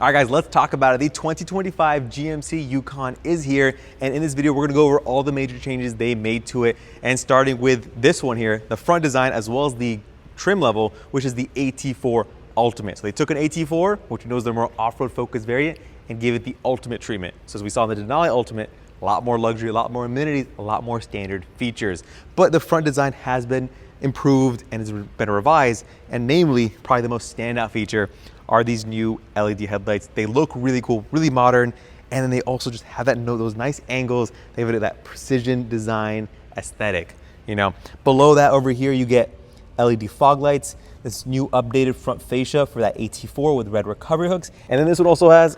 All right, guys, let's talk about it. The 2025 GMC Yukon is here, and in this video, we're gonna go over all the major changes they made to it, and starting with this one here, the front design, as well as the trim level, which is the AT4 Ultimate. So they took an AT4, which we know is the more off-road focused variant, and gave it the Ultimate treatment. So as we saw in the Denali Ultimate, a lot more luxury, a lot more amenities, a lot more standard features. But the front design has been improved and has been revised, and namely, probably the most standout feature are these new LED headlights. They look really cool, really modern, and then they also just have those nice angles. They have that precision design aesthetic. You know, below that over here, you get LED fog lights, this new updated front fascia for that AT4 with red recovery hooks, and then this one also has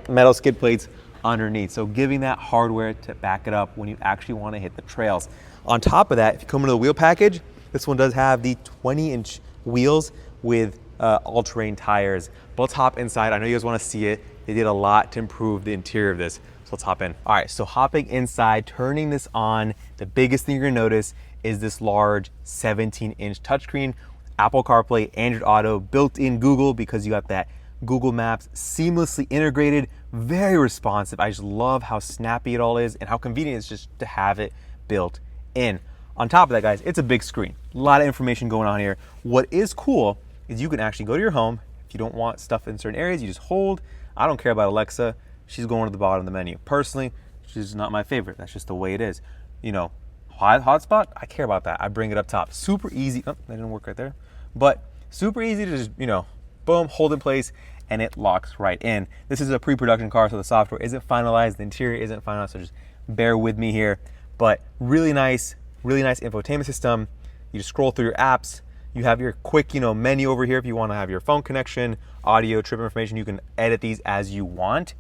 metal skid plates underneath, so giving that hardware to back it up when you actually want to hit the trails. On top of that, if you come into the wheel package, this one does have the 20-inch wheels with all-terrain tires. But let's hop inside. I know you guys want to see it. They did a lot to improve the interior of this. So let's hop in. All right, so hopping inside, turning this on, the biggest thing you're gonna notice is this large 17-inch touchscreen, Apple CarPlay, Android Auto, built-in Google, because you got that Google Maps seamlessly integrated, very responsive. I just love how snappy it all is and how convenient it's just to have it built in. On top of that, guys, it's a big screen. A lot of information going on here. What is cool is you can actually go to your home. If you don't want stuff in certain areas, you just hold. I don't care about Alexa. She's going to the bottom of the menu. Personally, she's not my favorite. That's just the way it is. You know, hotspot, I care about that. I bring it up top. Super easy. Oh, that didn't work right there. But super easy to just, you know, boom, hold in place, and it locks right in. This is a pre-production car, so the software isn't finalized. The interior isn't finalized, so just bear with me here. But really nice infotainment system. You just scroll through your apps. You have your quick, menu over here if you want to have your phone connection, audio, trip information. You can edit these as you want.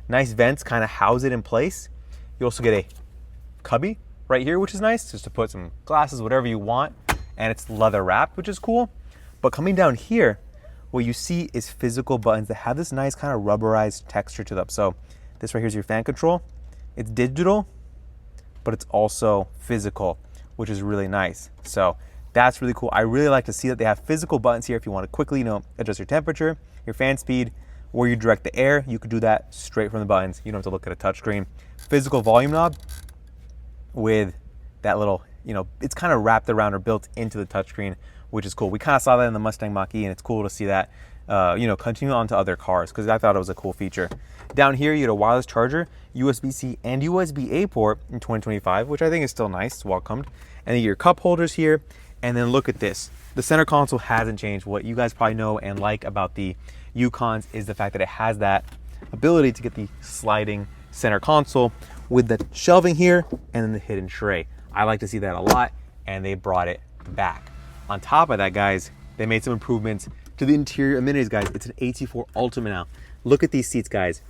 Nice vents kind of house it in place. You also get a cubby right here, which is nice, just to put some glasses, whatever you want. And it's leather wrapped, which is cool. But coming down here, what you see is physical buttons that have this nice kind of rubberized texture to them. So this right here is your fan control. It's digital, but it's also physical, which is really nice. So that's really cool. I really like to see that they have physical buttons here if you want to quickly, adjust your temperature, your fan speed, where you direct the air. You could do that straight from the buttons. You don't have to look at a touchscreen. Physical volume knob with that little, it's kind of wrapped around or built into the touchscreen, which is cool. We kind of saw that in the Mustang Mach-E, and it's cool to see that, continue on to other cars, because I thought it was a cool feature. Down here, you get a wireless charger, USB-C and USB-A port in 2025, which I think is still nice, it's welcomed. And then you get your cup holders here. And then look at this. The center console hasn't changed. What you guys probably know and like about the Yukons is the fact that it has that ability to get the sliding center console with the shelving here and then the hidden tray. I like to see that a lot, and they brought it back. On top of that, guys, they made some improvements to the interior amenities, guys. It's an AT4 Ultimate now. Look at these seats, guys.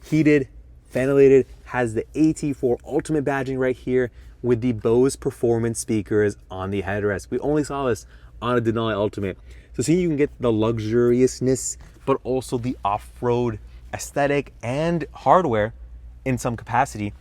Heated, ventilated, has the AT4 Ultimate badging right here, with the Bose Performance speakers on the headrest. We only saw this on a Denali Ultimate. So see, you can get the luxuriousness, but also the off-road aesthetic and hardware in some capacity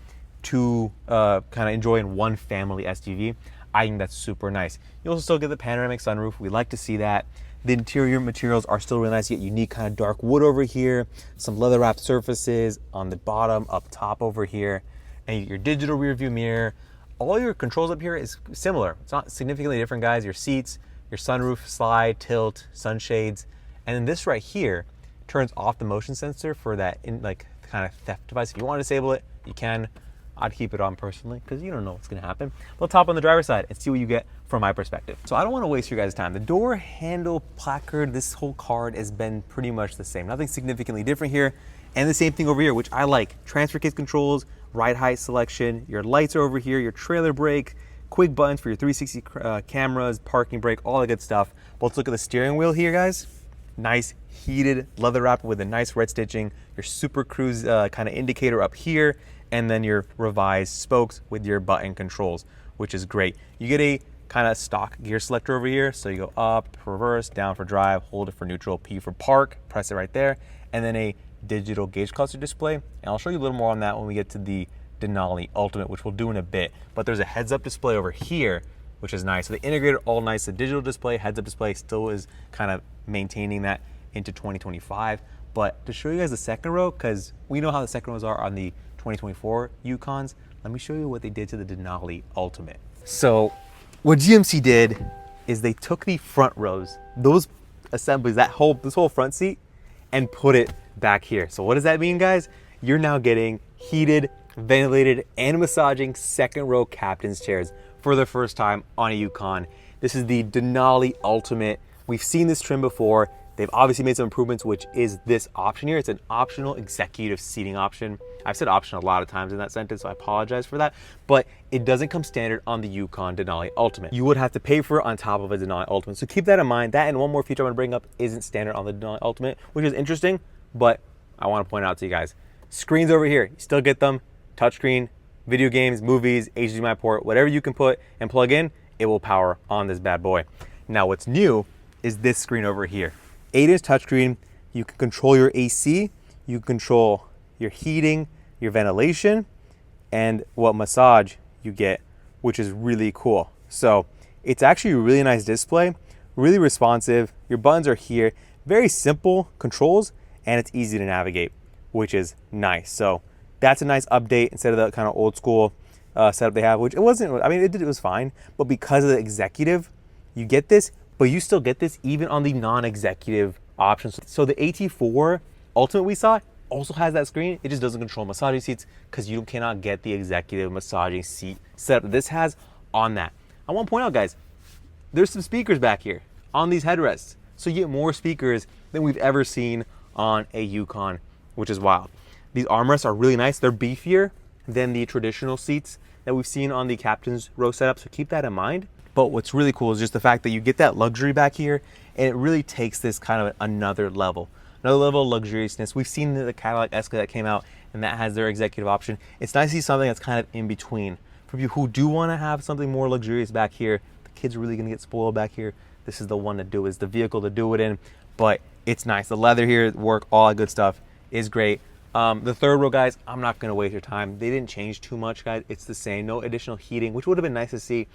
to kind of enjoy in one family SUV. I think that's super nice. You also still get the panoramic sunroof. We like to see that. The interior materials are still really nice. You get unique kind of dark wood over here, some leather wrapped surfaces on the bottom, up top over here, and you get your digital rear view mirror. All your controls up here is similar. It's not significantly different, guys. Your seats, your sunroof, slide, tilt, sunshades. And then this right here turns off the motion sensor for that kind of theft device. If you want to disable it, you can. I'd keep it on personally, because you don't know what's gonna happen. Let's hop on the driver's side and see what you get from my perspective. So I don't want to waste your guys' time. The door handle placard, this whole card has been pretty much the same. Nothing significantly different here. And the same thing over here, which I like. Transfer case controls, ride height selection, your lights are over here, your trailer brake, quick buttons for your 360 cameras, parking brake, all that good stuff. But let's look at the steering wheel here, guys. Nice heated leather wrap with a nice red stitching, your Super Cruise kind of indicator up here, and then your revised spokes with your button controls, which is great. You get a kind of stock gear selector over here. So you go up, reverse, down for drive, hold it for neutral, P for park, press it right there, and then a digital gauge cluster display. And I'll show you a little more on that when we get to the Denali Ultimate, which we'll do in a bit. But there's a heads-up display over here, which is nice. So they integrated all nice. The digital display, heads-up display still is kind of maintaining that into 2025. But to show you guys the second row, because we know how the second rows are on the 2024 Yukons, let me show you what they did to the Denali Ultimate. So what GMC did is they took the front rows, those assemblies, this whole front seat, and put it back here. So what does that mean, guys? You're now getting heated, ventilated, and massaging second row captain's chairs for the first time on a Yukon. This is the Denali Ultimate. We've seen this trim before. They've obviously made some improvements, which is this option here. It's an optional executive seating option. I've said option a lot of times in that sentence, so I apologize for that, but it doesn't come standard on the Yukon Denali Ultimate. You would have to pay for it on top of a Denali Ultimate. So keep that in mind. That and one more feature I'm gonna bring up isn't standard on the Denali Ultimate, which is interesting, but I wanna point out to you guys. Screens over here, you still get them. Touchscreen, video games, movies, HDMI port, whatever you can put and plug in, it will power on this bad boy. Now what's new is this screen over here. 8-inch touchscreen. You can control your AC, you can control your heating, your ventilation, and what massage you get, which is really cool. So it's actually a really nice display, really responsive. Your buttons are here, very simple controls, and it's easy to navigate, which is nice. So that's a nice update instead of the kind of old school setup they have, which it wasn't, I mean, it was fine, but because of the executive, you get this, but you still get this even on the non-executive options. So the AT4 Ultimate we saw also has that screen. It just doesn't control massaging seats because you cannot get the executive massaging seat setup this has on that. I want to point out, guys, there's some speakers back here on these headrests. So you get more speakers than we've ever seen on a Yukon, which is wild. These armrests are really nice. They're beefier than the traditional seats that we've seen on the captain's row setup, so keep that in mind. But what's really cool is just the fact that you get that luxury back here, and it really takes this kind of another level of luxuriousness. We've seen the Cadillac Escalade that came out, and that has their executive option. It's nice to see something that's kind of in between. For people who do want to have something more luxurious back here, the kids are really going to get spoiled back here. This is the one to do, is the vehicle to do it in. But it's nice. The leather here, work, all that good stuff is great. The third row, guys, I'm not going to waste your time. They didn't change too much, guys. It's the same. No additional heating, which would have been nice to see,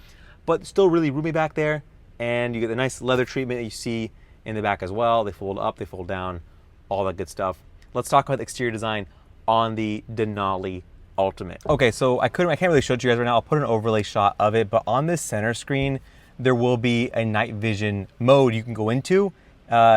but still really roomy back there. And you get the nice leather treatment that you see in the back as well. They fold up, they fold down, all that good stuff. Let's talk about the exterior design on the Denali Ultimate. Okay, so I can't really show it to you guys right now. I'll put an overlay shot of it, but on this center screen, there will be a night vision mode you can go into,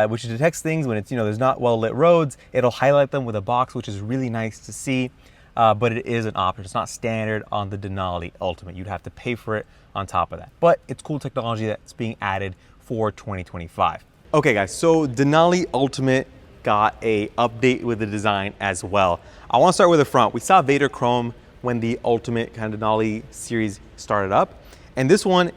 which detects things when it's, there's not well lit roads. It'll highlight them with a box, which is really nice to see, but it is an option. It's not standard on the Denali Ultimate. You'd have to pay for it on top of that, but it's cool technology that's being added for 2025. Okay guys, so Denali Ultimate got a update with the design as well. I want to start with the front. We saw Vader Chrome when the Ultimate kind of Denali series started up, and this one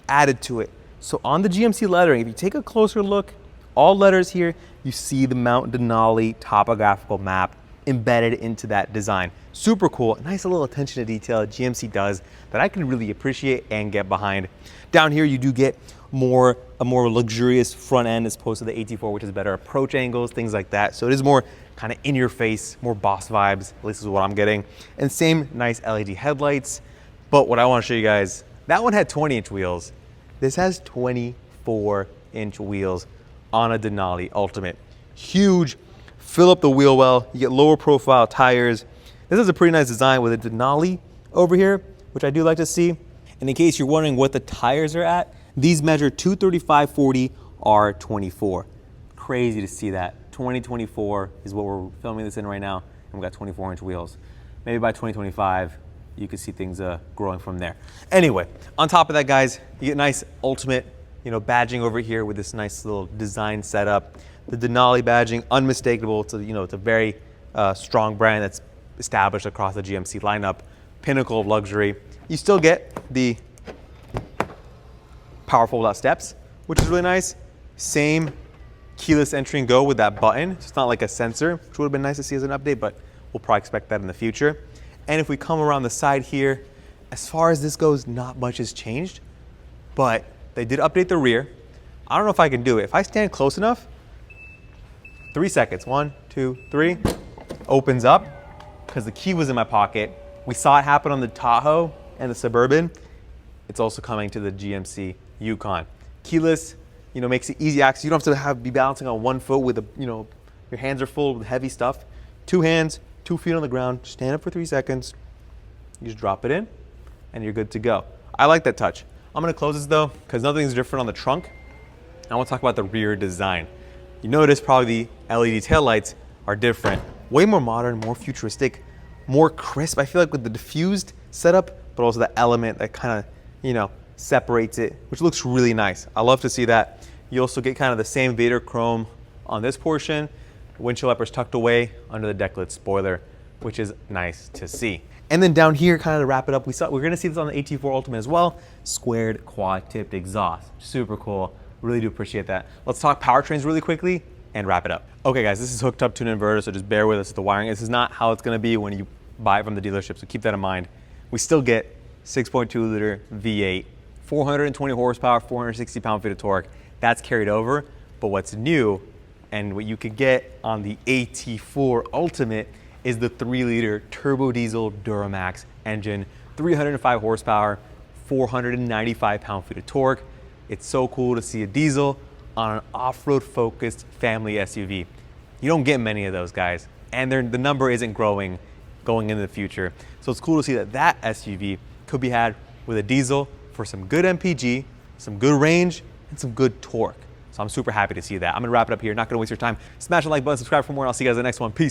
added to it. So on the GMC lettering, if you take a closer look, all letters here, you see the Mount Denali topographical map embedded into that design. Super cool, nice little attention to detail GMC does that I can really appreciate and get behind. Down here, you do get a more luxurious front end as opposed to the AT4, which is better approach angles, things like that. So it is more kind of in your face, more boss vibes, at least is what I'm getting. And same nice LED headlights. But what I want to show you guys, that one had 20-inch wheels. This has 24-inch wheels on a Denali Ultimate. Huge, fill up the wheel well, you get lower profile tires. This is a pretty nice design with a Denali over here, which I do like to see. And in case you're wondering what the tires are at, these measure 235/40 R24. Crazy to see that. 2024 is what we're filming this in right now, and we got 24-inch wheels. Maybe by 2025, you could see things growing from there. Anyway, on top of that, guys, you get nice Ultimate, badging over here with this nice little design setup. The Denali badging, unmistakable. It's a very strong brand that's established across the GMC lineup. Pinnacle of luxury. You still get the power fold-out steps, which is really nice. Same keyless entry and go with that button. It's not like a sensor, which would have been nice to see as an update, but we'll probably expect that in the future. And if we come around the side here, as far as this goes, not much has changed, but they did update the rear. I don't know if I can do it. If I stand close enough, 3 seconds, 1, 2, 3, opens up, because the key was in my pocket. We saw it happen on the Tahoe and the Suburban. It's also coming to the GMC Yukon. Keyless, makes it easy access. You don't have to be balancing on one foot with a, your hands are full with heavy stuff, 2 hands, 2 feet on the ground, stand up for 3 seconds, you just drop it in, and you're good to go. I like that touch. I'm gonna close this though, because nothing's different on the trunk. I wanna talk about the rear design. You notice probably the LED taillights are different. Way more modern, more futuristic, more crisp. I feel like with the diffused setup, but also the element that kind of, you know, separates it, which looks really nice. I love to see that. You also get kind of the same Vader chrome on this portion. Windshield wipers tucked away under the deck lid spoiler, which is nice to see. And then down here, kind of to wrap it up, we're gonna see this on the AT4 Ultimate as well. Squared quad tipped exhaust, super cool. Really do appreciate that. Let's talk powertrains really quickly and wrap it up. Okay guys, this is hooked up to an inverter, so just bear with us with the wiring. This is not how it's gonna be when you buy it from the dealership, so keep that in mind. We still get 6.2 liter V8, 420 horsepower, 460 pound-feet of torque. That's carried over, but what's new and what you could get on the AT4 Ultimate is the 3-liter turbo diesel Duramax engine, 305 horsepower, 495 pound-feet of torque. It's so cool to see a diesel on an off-road focused family SUV. You don't get many of those guys, and the number isn't growing going into the future. So it's cool to see that that SUV could be had with a diesel for some good MPG, some good range, and some good torque. So I'm super happy to see that. I'm gonna wrap it up here, not gonna waste your time. Smash the like button, subscribe for more, and I'll see you guys in the next one. Peace.